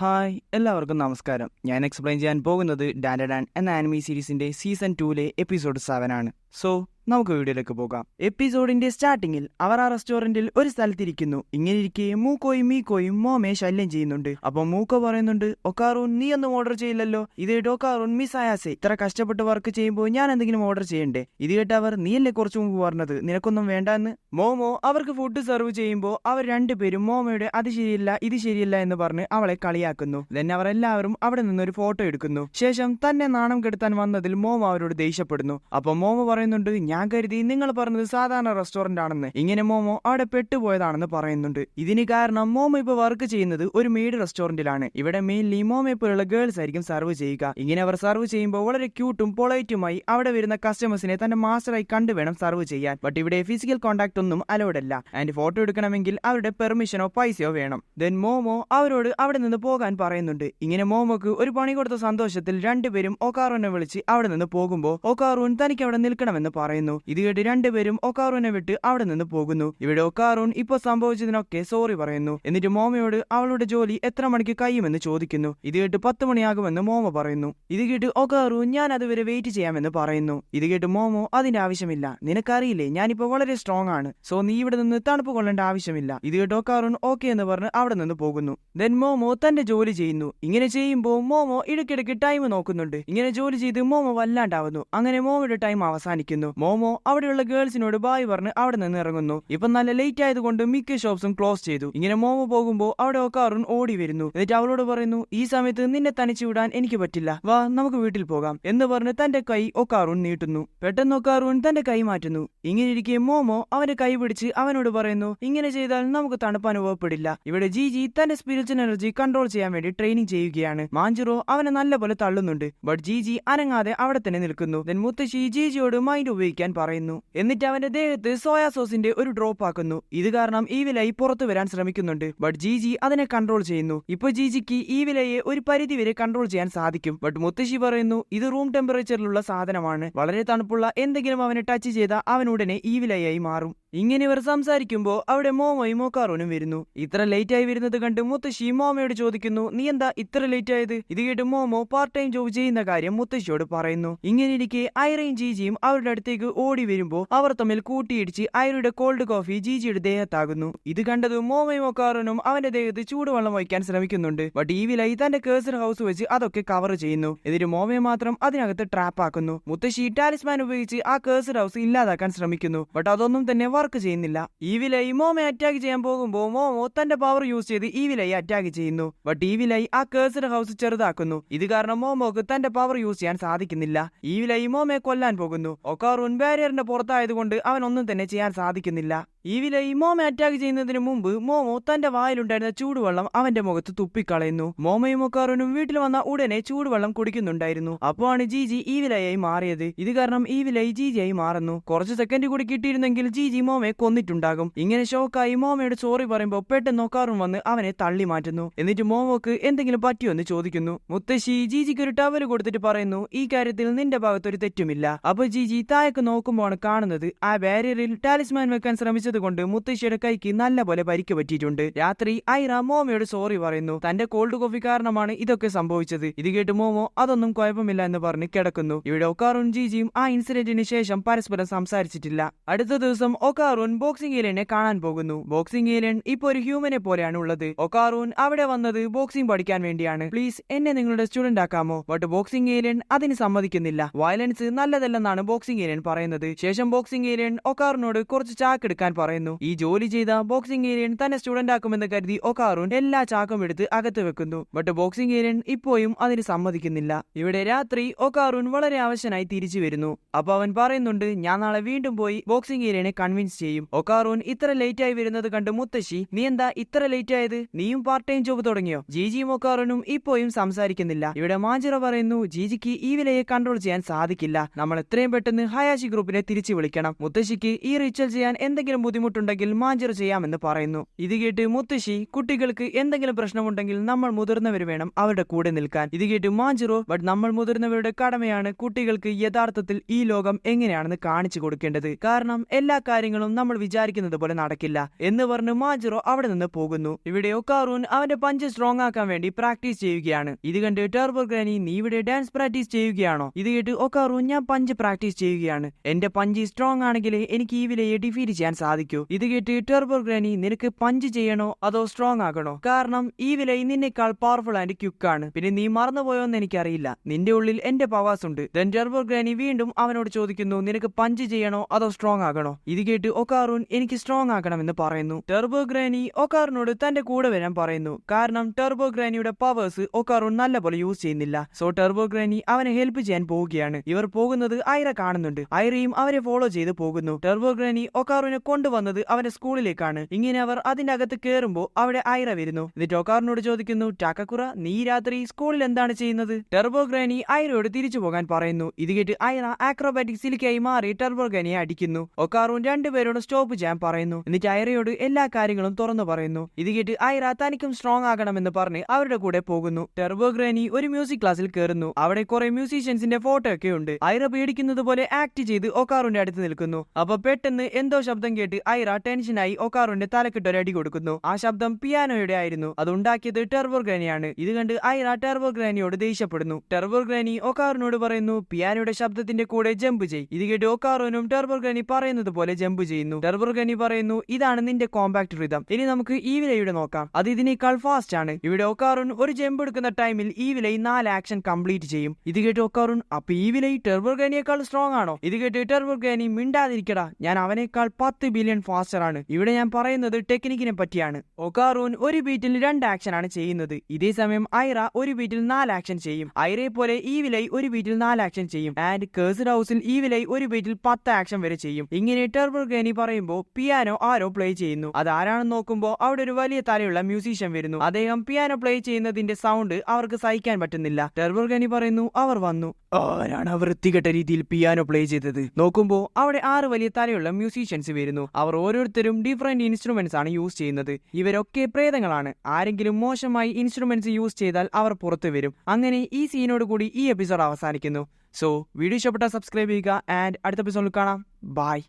Hi എല്ലാവർക്കും നമസ്കാരം. ഞാൻ എക്സ്പ്ലെയിൻ ചെയ്യാൻ പോകുന്നത് ഡാൻഡഡാൻ എന്ന ആനിമി സീരീസിന്റെ സീസൺ 2 എപ്പിസോഡ് 7 ആണ്. സോ നമുക്ക് വീഡിയോയിലേക്ക് പോകാം. എപ്പിസോഡിന്റെ സ്റ്റാർട്ടിങ്ങിൽ അവർ ആ റെസ്റ്റോറന്റിൽ ഒരു സ്ഥലത്തിരിക്കുന്നു. ഇങ്ങനെ ഇരിക്കെ മൂക്കോയും മീക്കോയും മോമയെ ശല്യം ചെയ്യുന്നുണ്ട്. അപ്പൊ മൂക്കോ പറയുന്നുണ്ട്, ഒക്കാറൂൻ നീ ഒന്നും ഓർഡർ ചെയ്യില്ലല്ലോ, ഇത് ഒക്കാറൂൻ മിസ് ആയാസെ ഇത്ര കഷ്ടപ്പെട്ട് വർക്ക് ചെയ്യുമ്പോൾ ഞാൻ എന്തെങ്കിലും ഓർഡർ ചെയ്യണ്ടേ? ഇത് കേട്ട് അവർ നീയല്ലേ കുറച്ചു മുമ്പ് പറഞ്ഞത് നിനക്കൊന്നും വേണ്ടെന്ന്. മോമോ അവർക്ക് ഫുഡ് സെർവ് ചെയ്യുമ്പോൾ അവർ രണ്ടുപേരും മോമയുടെ അത് ശരിയല്ല ഇത് ശരിയല്ല എന്ന് പറഞ്ഞ് അവളെ കളിയാക്കുന്നു. ദെൻ അവർ എല്ലാവരും അവിടെ നിന്നൊരു ഫോട്ടോ എടുക്കുന്നു. ശേഷം തന്നെ നാണം കെടുത്താൻ വന്നതിൽ മോമോ അവരോട് ദേഷ്യപ്പെടുന്നു. അപ്പൊ മോമോ പറയുന്നുണ്ട്, ഞാൻ കരുതി നിങ്ങൾ പറഞ്ഞത് സാധാരണ റെസ്റ്റോറന്റ് ആണെന്ന്. ഇങ്ങനെ മോമോ അവിടെ പെട്ടുപോയതാണെന്ന് പറയുന്നുണ്ട്. ഇതിന് കാരണം മോമോ ഇപ്പൊ വർക്ക് ചെയ്യുന്നത് ഒരു മെയ്ഡ് റെസ്റ്റോറന്റിലാണ്. ഇവിടെ മെയിൻലി മോമയെ പോലുള്ള ഗേൾസ് ആയിരിക്കും സർവ് ചെയ്യുക. ഇങ്ങനെ അവർ സർവ് ചെയ്യുമ്പോൾ വളരെ ക്യൂട്ടും പൊളൈറ്റുമായി അവിടെ വരുന്ന കസ്റ്റമേഴ്സിനെ തന്റെ മാസ്റ്ററായി കണ്ടു വേണം സർവ് ചെയ്യാൻ. ബട്ട് ഇവിടെ ഫിസിക്കൽ കോൺടാക്ട് ഒന്നും അലൗഡ് അല്ല. ആൻഡ് ഫോട്ടോ എടുക്കണമെങ്കിൽ അവരുടെ പെർമിഷനോ പൈസയോ വേണം. ദെൻ മോമോ അവരോട് അവിടെ നിന്ന് പോകാൻ പറയുന്നുണ്ട്. ഇങ്ങനെ മോമോക്ക് ഒരു പണി കൊടുത്ത സന്തോഷത്തിൽ രണ്ടുപേരും ഒക്കാറൂനെ വിളിച്ച് അവിടെ നിന്ന് പോകുമ്പോൾ ഒക്കാറൂൻ തനിക്ക് അവിടെ നിൽക്കണമെന്ന് പറയുന്നു. ഇത് കേട്ട് രണ്ടുപേരും ഒക്കാറൂനെ വിട്ട് അവിടെ നിന്ന് പോകുന്നു. ഇവിടെ ഒക്കാറൂൻ ഇപ്പൊ സംഭവിച്ചതിനൊക്കെ സോറി പറയുന്നു. എന്നിട്ട് മോമയോട് അവളുടെ ജോലി എത്ര മണിക്ക് കഴിയുമെന്ന് ചോദിക്കുന്നു. ഇത് കേട്ട് 10 മണിയാകുമെന്ന് മോമോ പറയുന്നു. ഇത് കേട്ട് ഒക്കാറൂൻ ഞാൻ അതുവരെ വെയിറ്റ് ചെയ്യാമെന്ന് പറയുന്നു. ഇത് കേട്ട് മോമോ അതിന്റെ ആവശ്യമില്ല, നിനക്കറിയില്ലേ ഞാനിപ്പോ വളരെ സ്ട്രോങ് ആണ്, സോ നീ ഇവിടെ നിന്ന് തണുപ്പ് കൊള്ളേണ്ട ആവശ്യമില്ല. ഇത് കേട്ട് ഒക്കാറൂൻ ഓക്കെ എന്ന് പറഞ്ഞ് അവിടെ നിന്ന് പോകുന്നു. ദെൻ മോമോ തന്റെ ജോലി ചെയ്യുന്നു. ഇങ്ങനെ ചെയ്യുമ്പോൾ മോമോ ഇടയ്ക്കിടയ്ക്ക് ടൈം നോക്കുന്നുണ്ട്. ഇങ്ങനെ ജോലി ചെയ്ത് മോമോ വല്ലാണ്ടാവുന്നു. അങ്ങനെ മോമോയുടെ ടൈം അവസാനിക്കുന്നു. മോമോ അവിടെയുള്ള ഗേൾസിനോട് ബായ് പറഞ്ഞ് അവിടെ നിന്ന് ഇറങ്ങുന്നു. ഇപ്പൊ നല്ല ലേറ്റ് ആയതുകൊണ്ട് മിക്ക ഷോപ്സും ക്ലോസ് ചെയ്തു. ഇങ്ങനെ മോമോ പോകുമ്പോൾ അവിടെ ഒക്കാറൂൻ ഓടി വരുന്നു. എന്നിട്ട് അവളോട് പറയുന്നു, ഈ സമയത്ത് നിന്നെ തനിച്ചു വിടാൻ എനിക്ക് പറ്റില്ല, വാ നമുക്ക് വീട്ടിൽ പോകാം എന്ന് പറഞ്ഞ് തന്റെ കൈ ഒക്കാറൂൻ നീട്ടുന്നു. പെട്ടെന്ന് ഒക്കാറൂൻ തന്റെ കൈ മാറ്റുന്നു. ഇങ്ങനെ ഇരിക്കെ മോമോ അവന്റെ കൈ പിടിച്ച് അവനോട് പറയുന്നു, ഇങ്ങനെ ചെയ്താൽ നമുക്ക് തണുപ്പ് അനുഭവപ്പെടില്ല. ഇവിടെ ജിജി തന്റെ സ്പിരിച്വൽ എനർജി കൺട്രോൾ ചെയ്യാൻ വേണ്ടി ട്രെയിനിങ് ചെയ്യുകയാണ്. മാഞ്ചിറോ അവനെ നല്ലപോലെ തള്ളുന്നുണ്ട്. ബട്ട് ജിജി അനങ്ങാതെ അവിടെ തന്നെ നിൽക്കുന്നു. ദെൻ മുത്തശ്ശി ജിജിയോട് മൈൻഡ് ഉപയോഗിക്കാൻ പറയുന്നു. എന്നിട്ട് അവന്റെ ദേഹത്ത് സോയാ സോസിന്റെ ഒരു ഡ്രോപ്പ് ആക്കുന്നു. ഇത് കാരണം ഈവിലായി പുറത്തു വരാൻ ശ്രമിക്കുന്നുണ്ട്. ബട്ട് ജിജി അതിനെ കൺട്രോൾ ചെയ്യുന്നു. ഇപ്പൊ ജിജിക്ക് ഈവിലയെ ഒരു പരിധി വരെ കൺട്രോൾ ചെയ്യാൻ സാധിക്കും. ബട്ട് മുത്തശ്ശി പറയുന്നു, ഇത് റൂം ടെമ്പറേച്ചറിലുള്ള സാധനമാണ്, വളരെ തണുപ്പുള്ള എന്തെങ്കിലും അവനെ ടച്ച് ചെയ്താൽ അവൻ ഉടനെ ഈവിലയായി മാറും. ഇങ്ങനെ ഇവർ സംസാരിക്കുമ്പോൾ അവിടെ മോമോയും ഒക്കാറൂനും വരുന്നു. ഇത്ര ലേറ്റ് ആയി വരുന്നത് കണ്ട് മുത്തശ്ശി മോമയോട് ചോദിക്കുന്നു, നീ എന്താ ഇത്ര ലേറ്റ് ആയത്? ഇത് കേട്ട് മോമോ പാർട്ട് ടൈം ജോബ് ചെയ്യുന്ന കാര്യം മുത്തശ്ശിയോട് പറയുന്നു. ഇങ്ങനെ ഇരിക്കെ ഐറയും ജിജിയും അവരുടെ അടുത്തേക്ക് ഓടി വരുമ്പോൾ അവർ തമ്മിൽ കൂട്ടിയിടിച്ച് ഐറയുടെ കോൾഡ് കോഫി ജിജിയുടെ ദേഹത്താകുന്നു. ഇത് കണ്ടത് മോമയും ഒക്കാറൂനും അവന്റെ ദേഹത്ത് ചൂടുവെള്ളം വയ്ക്കാൻ ശ്രമിക്കുന്നുണ്ട്. ബട്ട് ഈവിലായി തന്റെ കേസർ ഹൗസ് വെച്ച് അതൊക്കെ കവർ ചെയ്യുന്നു. എന്നിട്ട് മോമയെ മാത്രം അതിനകത്ത് ട്രാപ്പ് ആക്കുന്നു. മുത്തശ്ശി ടാലിസ്മാൻ ഉപയോഗിച്ച് ആ കേസർ ഹൗസ് ഇല്ലാതാക്കാൻ ശ്രമിക്കുന്നു. ബട്ട് അതൊന്നും തന്നെ വർക്ക് ചെയ്യുന്നില്ല. ഈവിലായി മോമയെ അറ്റാക്ക് ചെയ്യാൻ പോകുമ്പോൾ മോമോ തന്റെ പവർ യൂസ് ചെയ്ത് ഈവിലായി അറ്റാക്ക് ചെയ്യുന്നു. ബട്ട് ഈവിലായി ആ കേസർ ഹൗസ് ചെറുതാക്കുന്നു. ഇത് കാരണം മോമോക്ക് തന്റെ പവർ യൂസ് ചെയ്യാൻ സാധിക്കുന്നില്ല. ഈവിലായി മോമയെ കൊല്ലാൻ പോകുന്നു. ഒക്കാറൂൻ ബാരിയറിന്റെ പുറത്തായതുകൊണ്ട് അവൻ ഒന്നും തന്നെ ചെയ്യാൻ സാധിക്കുന്നില്ല. ഈവിലായി മോമയെ അറ്റാക്ക് ചെയ്യുന്നതിന് മുമ്പ് മോമോ തന്റെ വായിലുണ്ടായിരുന്ന ചൂടുവെള്ളം അവന്റെ മുഖത്ത് തുപ്പിക്കളയുന്നു. മോമയും ഒക്കാറൂനും വീട്ടിൽ വന്ന ഉടനെ ചൂടുവെള്ളം കുടിക്കുന്നുണ്ടായിരുന്നു. അപ്പോഴാണ് ജിജി ഈവിലായി മാറിയത്. ഇത് കാരണം ഈവിലായി ജിജിയായി മാറുന്നു. കുറച്ച് സെക്കൻഡ് കൂടി കിട്ടിയിരുന്നെങ്കിൽ ജിജി മോമയെ കൊന്നിട്ടുണ്ടാകും. ഇങ്ങനെ ഷോക്കായി മോമയോട് സോറി പറയുമ്പോൾ പെട്ടെന്ന് ഒക്കാറൂൻ വന്ന് അവനെ തള്ളി മാറ്റുന്നു. എന്നിട്ട് മോമോക്ക് എന്തെങ്കിലും പറ്റിയോ എന്ന് ചോദിക്കുന്നു. മുത്തശ്ശി ജിജിക്ക് ഒരു ടവൽ കൊടുത്തിട്ട് പറയുന്നു, ഈ കാര്യത്തിൽ നിന്റെ ഭാഗത്തൊരു തെറ്റുമില്ല. അപ്പൊ ജിജി താഴേക്ക് നോക്കുമ്പോഴാണ് കാണുന്നത് ആ ബാരിയറിൽ ടാലിസ്മാൻ വെക്കാൻ ശ്രമിച്ചത് കൊണ്ട് മുത്തശ്ശിയുടെ കൈക്ക് നല്ലപോലെ പരിക്ക് പറ്റിയിട്ടുണ്ട്. രാത്രി ഐറ മോമയോട് സോറി പറയുന്നു. തന്റെ കോൾഡ് കോഫി കാരണമാണ് ഇതൊക്കെ സംഭവിച്ചത്. ഇത് കേട്ട് മോമോ അതൊന്നും കുഴപ്പമില്ല എന്ന് പറഞ്ഞ് കിടക്കുന്നു. ഇവിടെ ഒക്കാറൂൻ ജിജിയും ആ ഇൻസിഡന്റിന് ശേഷം പരസ്പരം സംസാരിച്ചിട്ടില്ല. അടുത്ത ദിവസം ഒക്കാറൂൻ ബോക്സിംഗ് ഏലിയനെ കാണാൻ പോകുന്നു. ബോക്സിംഗ് ഏലിയൻ ഇപ്പൊ ഒരു ഹ്യൂമനെ പോലെയാണ് ഉള്ളത്. ഒക്കാറൂൻ അവിടെ വന്നത് ബോക്സിംഗ് പഠിക്കാൻ വേണ്ടിയാണ്. പ്ലീസ് എന്നെ നിങ്ങളുടെ സ്റ്റുഡന്റ് ആക്കാമോ? ബട്ട് ബോക്സിംഗ് ഏലിയൻ അതിന് സമ്മതിക്കുന്നില്ല. വയലൻസ് നല്ലതല്ലെന്നാണ് ബോക്സിംഗ് ഏലിയൻ പറയുന്നത്. ശേഷം ബോക്സിംഗ് ഏലിയൻ ഒക്കാറൂനോട് കുറച്ച് ചാക്കെടുക്കാൻ പറയുന്നു. ഈ ജോലി ചെയ്ത ബോക്സിംഗ് ഏലിയൻ തന്നെ സ്റ്റുഡന്റ് ആക്കുമെന്ന് കരുതി ഒക്കാറൂൻ എല്ലാ ചാക്കും എടുത്ത് അകത്ത് വെക്കുന്നു. ബട്ട് ബോക്സിംഗ് ഏലിയൻ ഇപ്പോഴും അതിന് സമ്മതിക്കുന്നില്ല. ഇവിടെ രാത്രി ഒക്കാറൂൻ വളരെ അവശനായി തിരിച്ചു വരുന്നു. അപ്പൊ അവൻ പറയുന്നുണ്ട്, ഞാൻ നാളെ വീണ്ടും പോയി ബോക്സിംഗ് ഏലിയനെ കൺവിൻസ് ചെയ്യും. ഒക്കാറൂൻ ഇത്ര ലേറ്റ് ആയി വരുന്നത് കണ്ട് മുത്തശ്ശി, നീ എന്താ ഇത്ര ലേറ്റ് ആയത്? നീയും പാർട്ട് ടൈം ജോബ് തുടങ്ങിയോ? ജിജിയും ഒക്കാറൂനും ഇപ്പോഴും സംസാരിക്കുന്നില്ല. ഇവിടെ മാഞ്ചിറ പറയുന്നു, ജിജിക്ക് ഈവിലയെ കൺട്രോൾ ചെയ്യാൻ സാധിക്കില്ല, നമ്മൾ എത്രയും പെട്ടെന്ന് ഹയാഷി ഗ്രൂപ്പിനെ തിരിച്ചു വിളിക്കണം. മുത്തശ്ശിക്ക് ഈ റിച്വൽ ചെയ്യാൻ എന്തെങ്കിലും ബുദ്ധിമുട്ടുണ്ടെങ്കിൽ മാഞ്ചിറോ ചെയ്യാമെന്ന് പറയുന്നു. ഇത് കേട്ട് മുത്തശ്ശി, കുട്ടികൾക്ക് എന്തെങ്കിലും പ്രശ്നമുണ്ടെങ്കിൽ നമ്മൾ മുതിർന്നവർ വേണം അവരുടെ കൂടെ നിൽക്കാൻ. ഇത് കേട്ട് മാഞ്ചിറോ, ബട്ട് നമ്മൾ മുതിർന്നവരുടെ കടമയാണ് കുട്ടികൾക്ക് യഥാർത്ഥത്തിൽ ഈ ലോകം എങ്ങനെയാണെന്ന് കാണിച്ചു കൊടുക്കേണ്ടത്. കാരണം എല്ലാ കാര്യങ്ങളും നമ്മൾ വിചാരിക്കുന്നത് പോലെ നടക്കില്ല എന്ന് പറഞ്ഞ് മാഞ്ചിറോ അവിടെ നിന്ന് പോകുന്നു. ഇവിടെ ഒക്കാറൂൻ അവന്റെ പഞ്ച് സ്ട്രോങ് ആക്കാൻ വേണ്ടി പ്രാക്ടീസ് ചെയ്യുകയാണ്. ഇത് കണ്ട് ടർബോ ഗ്രാനി, നീ ഇവിടെ ഡാൻസ് പ്രാക്ടീസ് ചെയ്യുകയാണോ? ഇത് കേട്ട് ഒക്കാറൂൻ, ഞാൻ പഞ്ച് പ്രാക്ടീസ് ചെയ്യുകയാണ്. എന്റെ പഞ്ച് സ്ട്രോങ് ആണെങ്കിൽ എനിക്ക് ഈ വിലയെ ഡിഫീറ്റ് ചെയ്യാൻ സാധിക്കൂ. ഇത് കേട്ട് ടർബോ ഗ്രാനി, നിനക്ക് പഞ്ച് ചെയ്യണോ അതോ സ്ട്രോങ് ആകണോ? കാരണം ഈ വില നിന്നേക്കാൾ പവർഫുൾ ആൻഡ് ക്വിക്ക് ആണ്. പിന്നെ നീ മറന്നുപോയോന്ന് എനിക്കറിയില്ല, നിന്റെ ഉള്ളിൽ എന്റെ പവേഴ്സ് ഉണ്ട്. ദെൻ ടർബോ ഗ്രാനി വീണ്ടും അവനോട് ചോദിക്കുന്നു, നിനക്ക് പഞ്ച് ചെയ്യണോ അതോ സ്ട്രോങ് ആകണോ? ഇത് കേട്ട് ഒക്കാറൂൻ എനിക്ക് സ്ട്രോങ് ആകണമെന്ന് പറയുന്നു. ടർബോ ഗ്രാനി ഒക്കാറിനോട് തന്റെ കൂടെ വരാൻ പറയുന്നു. കാരണം ടർബോ ഗ്രാനിയുടെ പവേഴ്സ് ഒക്കാറൂൻ നല്ലപോലെ യൂസ് ചെയ്യുന്നില്ല. സോ ടർബോ ഗ്രാനി അവനെ ഹെൽപ്പ് ചെയ്യാൻ പോവുകയാണ്. ഇവർ പോകുന്നത് ഐറ കാണുന്നുണ്ട്. ഐറയും അവരെ ഫോളോ ചെയ്ത് പോകുന്നു. ടർബോ ഗ്രാനി ഒക്കാറിനെ കൊണ്ടുവന്നത് അവന്റെ സ്കൂളിലേക്കാണ്. ഇങ്ങനെ അവർ അതിന്റെ അകത്ത് കയറുമ്പോൾ അവിടെ ഐറ വരുന്നു. എന്നിട്ട് ഒക്കാറിനോട് ചോദിക്കുന്നു, ടാക്കക്കുറ, നീ രാത്രി സ്കൂളിൽ എന്താണ് ചെയ്യുന്നത്? ടർബോ ഗ്രാനി ഐറയോട് തിരിച്ചു പോകാൻ പറയുന്നു. ഇത് കേട്ട് ഐറ ആക്രോബാറ്റിക് സിലിക്കായി മാറി ടർബോ ഗ്രാനിയെ അടിക്കുന്നു. ഒക്കാറൂൻ രണ്ടുപേരോട് സ്റ്റോപ്പ് ചെയ്യാൻ പറയുന്നു. എന്നിട്ട് ഐറയോട് എല്ലാ കാര്യങ്ങളും തുറന്നു പറയുന്നു. ഇത് കേട്ട് ഐറ തനിക്കും സ്ട്രോങ് ആകണമെന്ന് പറഞ്ഞ് അവരുടെ കൂടെ പോകുന്നു. ടർബോ ഗ്രാനി ഒരു മ്യൂസിക് ക്ലാസ്സിൽ കയറുന്നു. അവിടെ കുറെ മ്യൂസീഷ്യൻസിന്റെ ഫോട്ടോ ഒക്കെ ഉണ്ട്. ഐറ പേടിക്കുന്നത് പോലെ ആക്ട് ചെയ്ത് ഒക്കാറൂന്റെ അടുത്ത് നിൽക്കുന്നു. അപ്പൊ പെട്ടെന്ന് എന്തോ ശബ്ദം കേട്ട് ഐറ ടെൻഷനായി ഒക്കാറൂന്റെ തലക്കിട്ടൊരു അടി കൊടുക്കുന്നു. ആ ശബ്ദം പിയാനോയുടെ ആയിരുന്നു. അത് ഉണ്ടാക്കിയത് ടർബോ ഗ്രാനിയാണ്. ഇത് കണ്ട് ഐറ ടർബോ ഗ്രാനിയോട് ദേഷ്യപ്പെടുന്നു. ടർബോ ഗ്രാനി ഒക്കാറൂനോട് പറയുന്നു, പിയാനോയുടെ ശബ്ദത്തിന്റെ കൂടെ ജമ്പ് ചെയ്. ഇത് കേട്ട് ഒക്കാറൂനും ടർബോ ഗ്രാനി പറയുന്നത് പോലെ ജമ്പ് ചെയ്യുന്നു. ടർബോ ഗ്രാനി പറയുന്നു, ഇതാണ് നിന്റെ കോമ്പാക്ട് റിതം. ഇനി നമുക്ക് ഈ വിലയുടെ നോക്കാം, അത് ഇതിനേക്കാൾ ഫാസ്റ്റ് ആണ്. ഇവിടെ ഒക്കാറൂൻ ഒരു ജമ്പ് എടുക്കുന്ന ടൈമിൽ ഈ വില 4 ആക്ഷൻ കംപ്ലീറ്റ് ചെയ്യും. ഇത് കേട്ട് ഒക്കാറൂൻ, അപ്പൊ ഈ വില ടർബോ ഗ്രാനിയേക്കാൾ സ്ട്രോങ് ആണോ? ഇത് കേട്ട് ടർബോ ഗ്രാനി, മിണ്ടാതിരിക്കടാ, ഞാൻ അവനേക്കാൾ 10 ബില്യൺ ഫാസ്റ്റർ ആണ്. ഇവിടെ ഞാൻ പറയുന്നത് ടെക്നിക്കിനെ പറ്റിയാണ്. ഒക്കാറൂൻ ഒരു ബീറ്റിൽ 2 ആക്ഷൻ ആണ് ചെയ്യുന്നത്. ഇതേ സമയം ഐറ ഒരു ബീറ്റിൽ 4 ആക്ഷൻ ചെയ്യും. ഐറയെ പോലെ ഈ വില ഒരു ബീറ്റിൽ 4 ആക്ഷൻ ചെയ്യും. ആൻഡ് കേഴ്സ്ഡ് ഹൗസിൽ ഈ വില ഒരു ബീറ്റിൽ 10 ആക്ഷൻ വരെ ചെയ്യും. ഇങ്ങനെ ടർബോ ഗ്രാനി പറയുമ്പോൾ പിയാനോ ആരോ പ്ലേ ചെയ്യുന്നു. അതാരാണെന്ന് നോക്കുമ്പോൾ അവിടെ ഒരു വലിയ തലയുള്ള മ്യൂസീഷ്യൻ വരുന്നു. അദ്ദേഹം പിയാനോ പ്ലേ ചെയ്യുന്നതിന്റെ സൗണ്ട് അവർക്ക് സഹിക്കാൻ പറ്റുന്നില്ല. ടർബോ ഗ്രാനി പറയുന്നു, അവർ വന്നു. ആരാണ് അവർ വൃത്തികെട്ട രീതിയിൽ പിയാനോ പ്ലേ ചെയ്തത്? നോക്കുമ്പോൾ അവിടെ 6 വലിയ തലയുള്ള മ്യൂസീഷ്യൻസ് വരുന്നു. അവർ ഓരോരുത്തരും ഡിഫറെന്റ് ഇൻസ്ട്രുമെന്റ്സ് ആണ് യൂസ് ചെയ്യുന്നത്. ഇവരൊക്കെ പ്രേതങ്ങളാണ്. ആരെങ്കിലും മോശമായി ഇൻസ്ട്രുമെന്റ്സ് യൂസ് ചെയ്താൽ അവർ പുറത്തു വരും. അങ്ങനെ ഈ സീനോട് കൂടി ഈ എപ്പിസോഡ് അവസാനിക്കുന്നു. സോ വീഡിയോ ഇഷ്ടപ്പെട്ടാൽ സബ്സ്ക്രൈബ് ചെയ്യുക ആൻഡ് അടുത്ത എപ്പിസോഡിൽ കാണാം. ബൈ.